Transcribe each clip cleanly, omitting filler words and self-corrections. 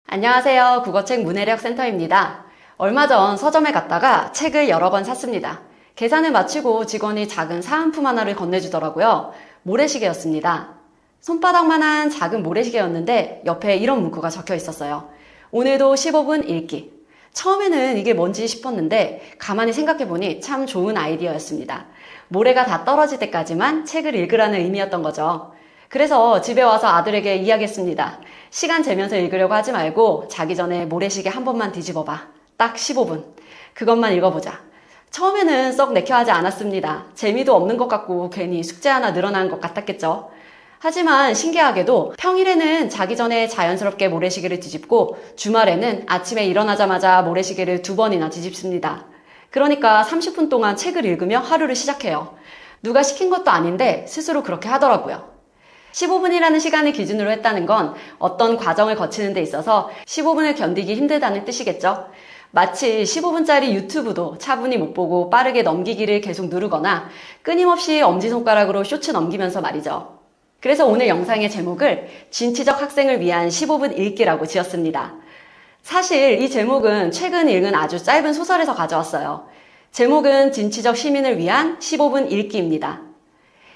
안녕하세요. 국어책 문해력 센터입니다. 얼마 전 서점에 갔다가 책을 여러 권 샀습니다. 계산을 마치고 직원이 작은 사은품 하나를 건네주더라고요. 모래시계였습니다. 손바닥만한 작은 모래시계였는데 옆에 이런 문구가 적혀 있었어요. 오늘도 15분 읽기. 처음에는 이게 뭔지 싶었는데 가만히 생각해보니 참 좋은 아이디어였습니다. 모래가 다 떨어질 때까지만 책을 읽으라는 의미였던 거죠. 그래서 집에 와서 아들에게 이야기했습니다. 시간 재면서 읽으려고 하지 말고 자기 전에 모래시계 한 번만 뒤집어봐. 딱 15분. 그것만 읽어보자. 처음에는 썩 내켜하지 않았습니다. 재미도 없는 것 같고 괜히 숙제 하나 늘어난 것 같았겠죠. 하지만 신기하게도 평일에는 자기 전에 자연스럽게 모래시계를 뒤집고 주말에는 아침에 일어나자마자 모래시계를 2번이나 뒤집습니다. 그러니까 30분 동안 책을 읽으며 하루를 시작해요. 누가 시킨 것도 아닌데 스스로 그렇게 하더라고요. 15분이라는 시간을 기준으로 했다는 건 어떤 과정을 거치는 데 있어서 15분을 견디기 힘들다는 뜻이겠죠. 마치 15분짜리 유튜브도 차분히 못 보고 빠르게 넘기기를 계속 누르거나 끊임없이 엄지손가락으로 쇼츠 넘기면서 말이죠. 그래서 오늘 영상의 제목을 진취적 학생을 위한 15분 읽기라고 지었습니다. 사실 이 제목은 최근 읽은 아주 짧은 소설에서 가져왔어요. 제목은 진취적 시민을 위한 15분 읽기입니다.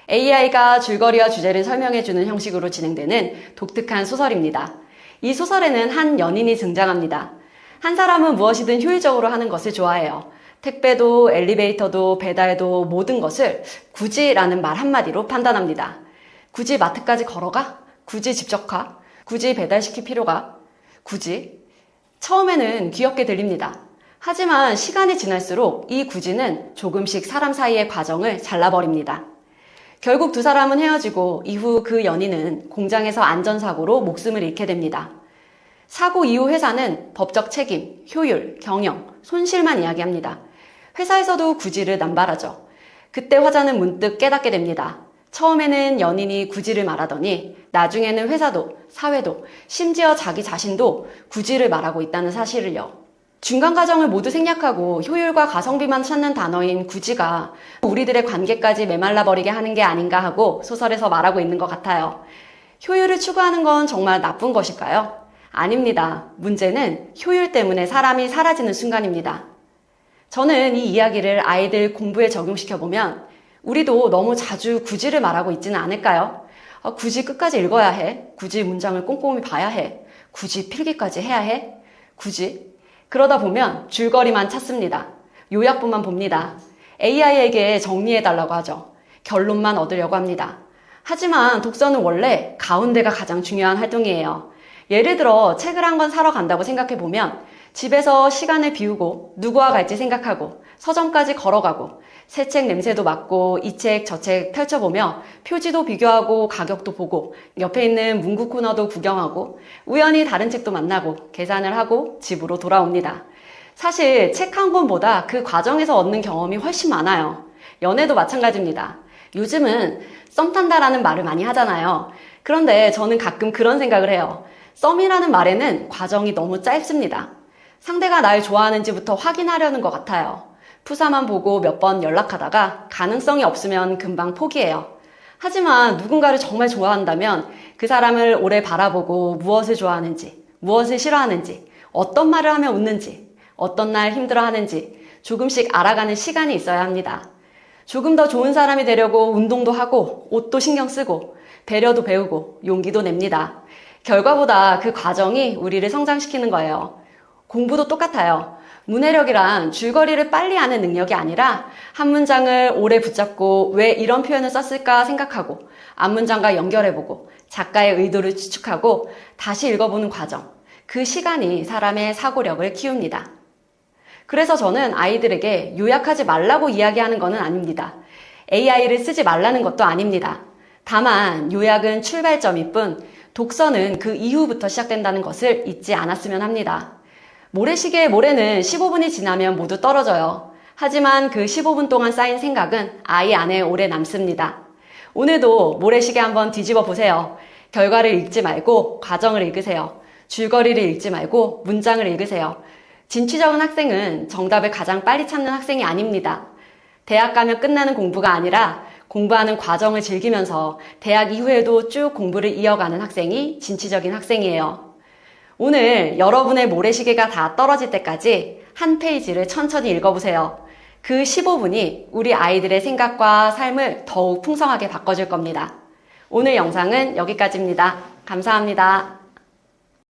AI가 줄거리와 주제를 설명해주는 형식으로 진행되는 독특한 소설입니다. 이 소설에는 한 연인이 등장합니다. 한 사람은 무엇이든 효율적으로 하는 것을 좋아해요. 택배도 엘리베이터도 배달도 모든 것을 굳이라는 말 한마디로 판단합니다. 굳이 마트까지 걸어가? 굳이 직접 가? 굳이 배달시킬 필요가? 굳이? 처음에는 귀엽게 들립니다. 하지만 시간이 지날수록 이 굳이는 조금씩 사람 사이의 과정을 잘라버립니다. 결국 두 사람은 헤어지고 이후 그 연인은 공장에서 안전사고로 목숨을 잃게 됩니다. 사고 이후 회사는 법적 책임, 효율, 경영, 손실만 이야기합니다. 회사에서도 굳이를 남발하죠. 그때 화자는 문득 깨닫게 됩니다. 처음에는 연인이 굳이를 말하더니 나중에는 회사도, 사회도, 심지어 자기 자신도 굳이를 말하고 있다는 사실을요. 중간 과정을 모두 생략하고 효율과 가성비만 찾는 단어인 굳이가 우리들의 관계까지 메말라 버리게 하는 게 아닌가 하고 소설에서 말하고 있는 것 같아요. 효율을 추구하는 건 정말 나쁜 것일까요? 아닙니다. 문제는 효율 때문에 사람이 사라지는 순간입니다. 저는 이 이야기를 아이들 공부에 적용시켜보면 우리도 너무 자주 굳이를 말하고 있지는 않을까요? 굳이 끝까지 읽어야 해? 굳이 문장을 꼼꼼히 봐야 해? 굳이 필기까지 해야 해? 굳이? 그러다 보면 줄거리만 찾습니다. 요약본만 봅니다. AI에게 정리해달라고 하죠. 결론만 얻으려고 합니다. 하지만 독서는 원래 가운데가 가장 중요한 활동이에요. 예를 들어 책을 한 권 사러 간다고 생각해보면 집에서 시간을 비우고 누구와 갈지 생각하고 서점까지 걸어가고 새 책 냄새도 맡고 이 책 저 책 펼쳐보며 표지도 비교하고 가격도 보고 옆에 있는 문구 코너도 구경하고 우연히 다른 책도 만나고 계산을 하고 집으로 돌아옵니다. 사실 책 한 권보다 그 과정에서 얻는 경험이 훨씬 많아요. 연애도 마찬가지입니다. 요즘은 썸 탄다라는 말을 많이 하잖아요. 그런데 저는 가끔 그런 생각을 해요. 썸이라는 말에는 과정이 너무 짧습니다. 상대가 날 좋아하는지부터 확인하려는 것 같아요. 푸사만 보고 몇 번 연락하다가 가능성이 없으면 금방 포기해요. 하지만 누군가를 정말 좋아한다면 그 사람을 오래 바라보고 무엇을 좋아하는지, 무엇을 싫어하는지, 어떤 말을 하면 웃는지, 어떤 날 힘들어하는지 조금씩 알아가는 시간이 있어야 합니다. 조금 더 좋은 사람이 되려고 운동도 하고 옷도 신경 쓰고 배려도 배우고 용기도 냅니다. 결과보다 그 과정이 우리를 성장시키는 거예요. 공부도 똑같아요. 문해력이란 줄거리를 빨리 아는 능력이 아니라 한 문장을 오래 붙잡고 왜 이런 표현을 썼을까 생각하고 앞문장과 연결해보고 작가의 의도를 추측하고 다시 읽어보는 과정. 그 시간이 사람의 사고력을 키웁니다. 그래서 저는 아이들에게 요약하지 말라고 이야기하는 것은 아닙니다. AI를 쓰지 말라는 것도 아닙니다. 다만 요약은 출발점일 뿐 독서는 그 이후부터 시작된다는 것을 잊지 않았으면 합니다. 모래시계의 모래는 15분이 지나면 모두 떨어져요. 하지만 그 15분 동안 쌓인 생각은 아이 안에 오래 남습니다. 오늘도 모래시계 한번 뒤집어 보세요. 결과를 읽지 말고 과정을 읽으세요. 줄거리를 읽지 말고 문장을 읽으세요. 진취적인 학생은 정답을 가장 빨리 찾는 학생이 아닙니다. 대학 가면 끝나는 공부가 아니라 공부하는 과정을 즐기면서 대학 이후에도 쭉 공부를 이어가는 학생이 진취적인 학생이에요. 오늘 여러분의 모래시계가 다 떨어질 때까지 한 페이지를 천천히 읽어보세요. 그 15분이 우리 아이들의 생각과 삶을 더욱 풍성하게 바꿔줄 겁니다. 오늘 영상은 여기까지입니다. 감사합니다.